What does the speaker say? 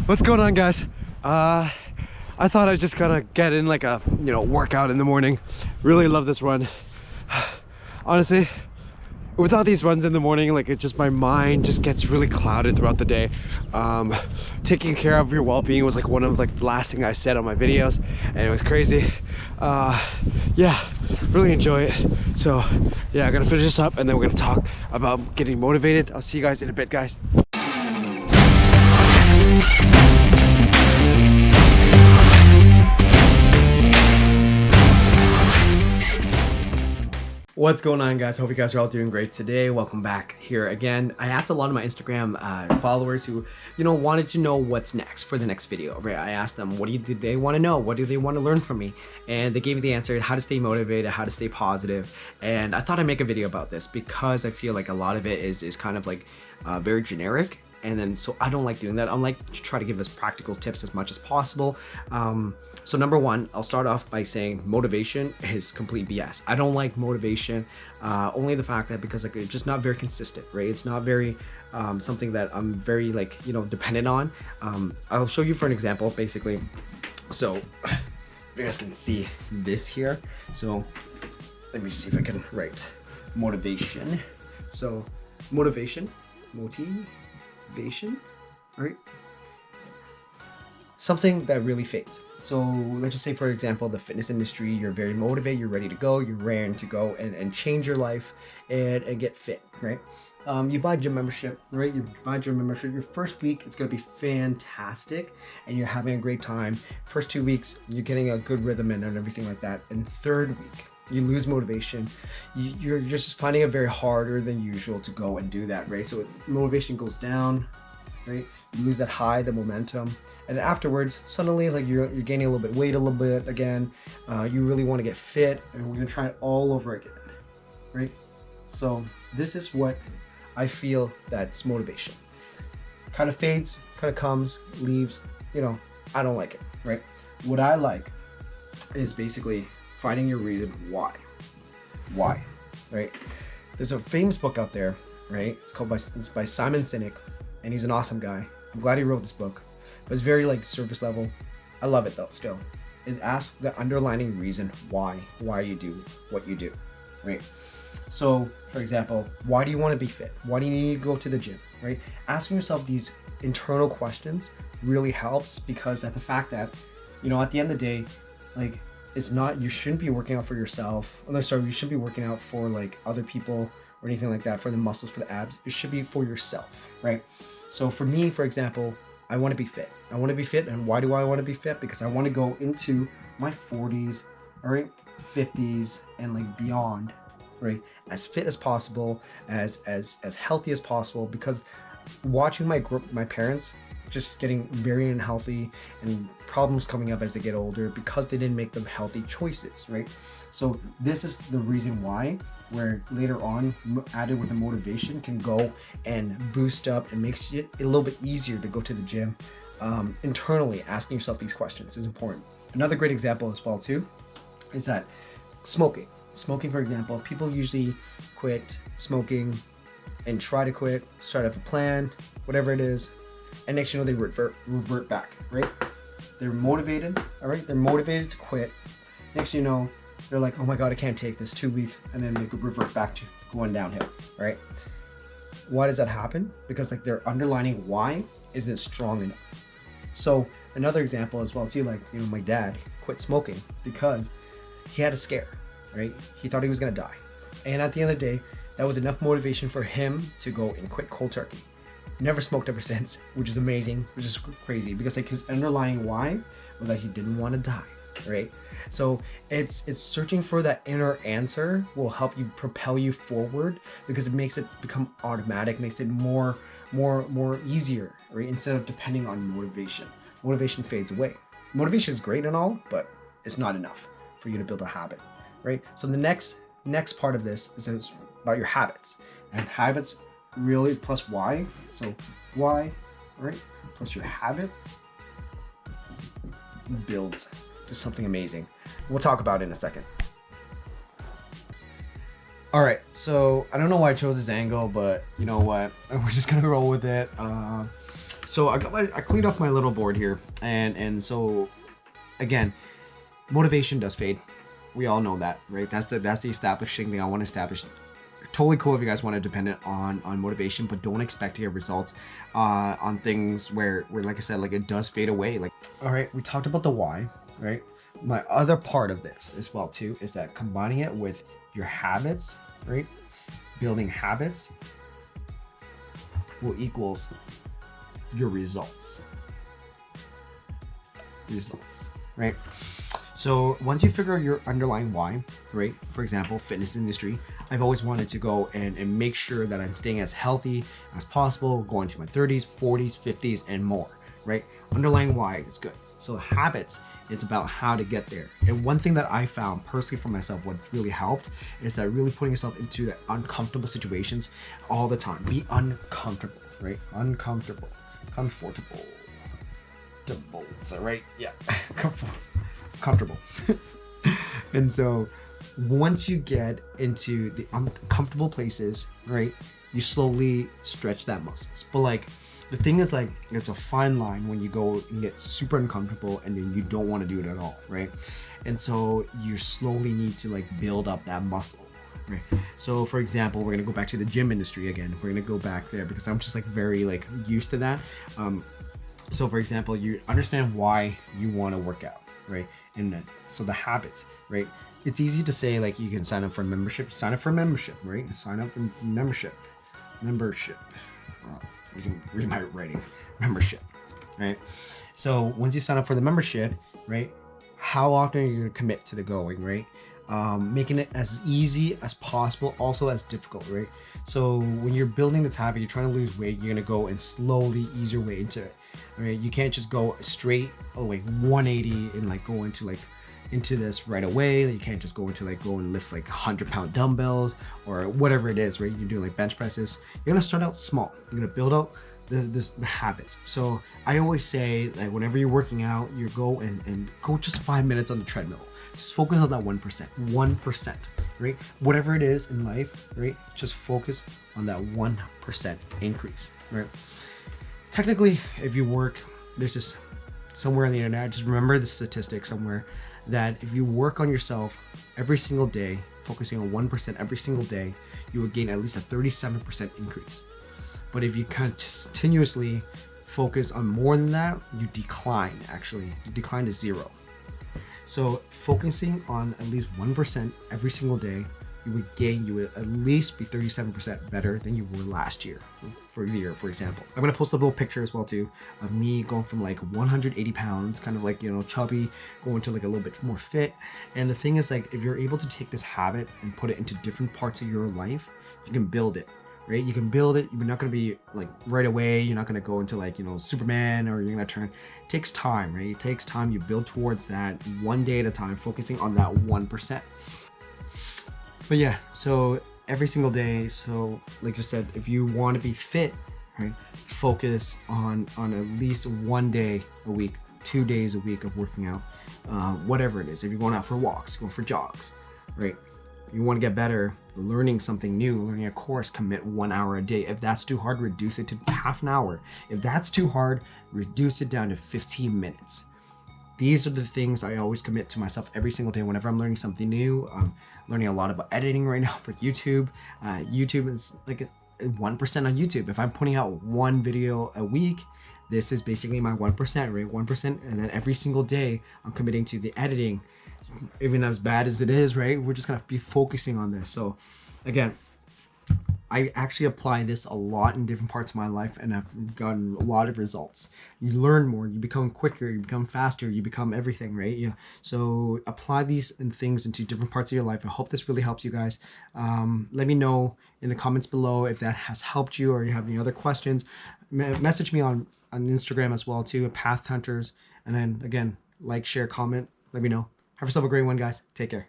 What's going on, guys? I thought I'd just kind of get in like a workout in the morning. Really love this run. Honestly, without these runs in the morning, like my mind just gets really clouded throughout the day. Taking care of your well-being was like one of like the last thing I said on my videos, and it was crazy. Yeah, really enjoy it. So yeah, I'm gonna finish this up and then we're gonna talk about getting motivated. I'll see you guys in a bit, guys. What's going on, guys? Hope you guys are all doing great today. Welcome back here again. I asked a lot of my Instagram followers who wanted to know what's next for the next video, right? I asked them, what do they want to know? What do they want to learn from me? And they gave me the answer, how to stay motivated, how to stay positive. And I thought I'd make a video about this because I feel like a lot of it is kind of like very generic. And then so I don't like doing that. I'm like to try to give us practical tips as much as possible. So number one, I'll start off by saying motivation is complete BS. I don't like motivation, only the fact that because like it's just not very consistent, right? It's not very something that I'm very dependent on. I'll show you for an example, basically. So if you guys can see this here. So let me see if I can write motivation. So motivation, right? Something that really fades. So let's just say, for example, the fitness industry, you're very motivated, you're ready to go, you're raring to go and change your life and get fit, right? You buy gym membership, right? You buy gym membership, your first week, it's gonna be fantastic and you're having a great time. First 2 weeks, you're getting a good rhythm and everything like that. And third week, you lose motivation. You're just finding it very harder than usual to go and do that, right? So motivation goes down, right? You lose that high, the momentum, and afterwards, suddenly, like you're gaining a little bit weight, a little bit again. You really want to get fit, and we're gonna try it all over again, right? So this is what I feel that's motivation. Kind of fades, kind of comes, leaves. I don't like it, right? What I like is basically finding your reason why, right? There's a famous book out there, right? It's by Simon Sinek, and he's an awesome guy. I'm glad he wrote this book, but it's very like surface level. I love it though. Still, it asks the underlying reason why you do what you do, right? So for example, why do you want to be fit? Why do you need to go to the gym, right? Asking yourself these internal questions really helps, because at the fact that at the end of the day, like it's not, you shouldn't be working out for yourself. You shouldn't be working out for like other people or anything like that, for the muscles, for the abs. It should be for yourself, right? So for me, for example, I want to be fit. I want to be fit, and why do I want to be fit? Because I want to go into my 40s, all right, 50s, and like beyond, right, as fit as possible, as healthy as possible. Because watching my parents just getting very unhealthy and problems coming up as they get older because they didn't make them healthy choices, right? So this is the reason why, where later on, added with the motivation, can go and boost up and makes it a little bit easier to go to the gym. Internally, asking yourself these questions is important. Another great example as well too is that smoking, for example, people usually quit smoking and try to quit, start up a plan, whatever it is, and next they revert back, right? They're motivated, all right? They're motivated to quit. Next they're like, oh my God, I can't take this, 2 weeks, and then they could revert back to going downhill, right? Why does that happen? Because like their underlying why isn't strong enough. So another example as well too, like my dad quit smoking because he had a scare, right? He thought he was gonna die. And at the end of the day, that was enough motivation for him to go and quit cold turkey. Never smoked ever since, which is amazing, which is crazy, because like his underlying why was that he didn't want to die, right? So it's searching for that inner answer will help you propel you forward, because it makes it become automatic, makes it more easier, right? Instead of depending on motivation. Motivation fades away. Motivation is great and all, but it's not enough for you to build a habit, right? So the next part of this is about your habits, and habits really plus why. So why, right, plus your habit builds to something amazing. We'll talk about it in a second. All right, so I don't know why I chose this angle, but you know what? We're just gonna roll with it. So I cleaned off my little board here, and so again, motivation does fade. We all know that, right? That's the establishing thing I want to establish. Totally cool if you guys want to depend it on motivation, but don't expect to get results on things where like I said, like it does fade away. Like, all right, we talked about the why, right? My other part of this as well too is that combining it with your habits, right? Building habits will equals your results, right? So once you figure out your underlying why, right? For example, fitness industry, I've always wanted to go and make sure that I'm staying as healthy as possible, going to my 30s, 40s, 50s, and more, right? Underlying why is good. So habits, it's about how to get there. And one thing that I found personally for myself, what really helped is that really putting yourself into the uncomfortable situations all the time. Be uncomfortable, right? Uncomfortable, comfortable. Is that right? Yeah. Comfortable. And so once you get into the uncomfortable places, right, you slowly stretch that muscles. But like the thing is, like, there's a fine line when you go and get super uncomfortable and then you don't want to do it at all, right? And so you slowly need to like build up that muscle. Right. So for example, we're gonna go back to the gym industry again. We're gonna go back there because I'm just like very like used to that. So for example, you understand why you want to work out, right? And then, so the habits, right? It's easy to say like you can sign up for membership, right? Sign up for membership. You can read my writing, membership, right? So once you sign up for the membership, right? How often are you going to commit to the going, right? Making it as easy as possible, also as difficult, right? So when you're building this habit, you're trying to lose weight, you're gonna go and slowly ease your way into it. Right? You can't just go straight, like 180 and like go into this right away. You can't just go and lift like 100-pound dumbbells or whatever it is, right? You do like bench presses. You're gonna start out small. You're gonna build out the habits. So I always say, like, whenever you're working out, you go and go just 5 minutes on the treadmill. Just focus on that 1%, right? Whatever it is in life, right? Just focus on that 1% increase, right? Technically, if you work, there's just somewhere on the internet, just remember the statistic somewhere, that if you work on yourself every single day, focusing on 1% every single day, you would gain at least a 37% increase. But if you continuously focus on more than that, you decline to zero. So focusing on at least 1% every single day, you would at least be 37% better than you were last year, for example. I'm gonna post a little picture as well too of me going from like 180 pounds, kind of like, you know, chubby, going to like a little bit more fit. And the thing is, like, if you're able to take this habit and put it into different parts of your life, you can build it. Right? You can build it. You're not going to be like right away. You're not going to go into like, you know, Superman, or you're going to turn. It takes time, right? It takes time. You build towards that one day at a time, focusing on that 1%. But yeah, so every single day. So like I said, if you want to be fit, right, focus on at least one day a week, 2 days a week of working out, whatever it is. If you're going out for walks, going for jogs, right? You want to get better, learning something new, learning a course, commit 1 hour a day. If that's too hard, reduce it to half an hour. If that's too hard, reduce it down to 15 minutes. These are the things I always commit to myself every single day whenever I'm learning something new. I'm learning a lot about editing right now for YouTube. YouTube is like 1% on YouTube. If I'm putting out one video a week, this is basically my 1%, right? 1%, and then every single day I'm committing to the editing. Even as bad as it is, right? We're just gonna be focusing on this. So again, I actually apply this a lot in different parts of my life, and I've gotten a lot of results. You learn more, you become quicker, you become faster, you become everything, right? Yeah. So apply these and things into different parts of your life. I hope this really helps you guys. Let me know in the comments below if that has helped you, or you have any other questions. Message me on Instagram as well too, Path Hunters. And then again, like, share, comment. Let me know. Have yourself a great one, guys. Take care.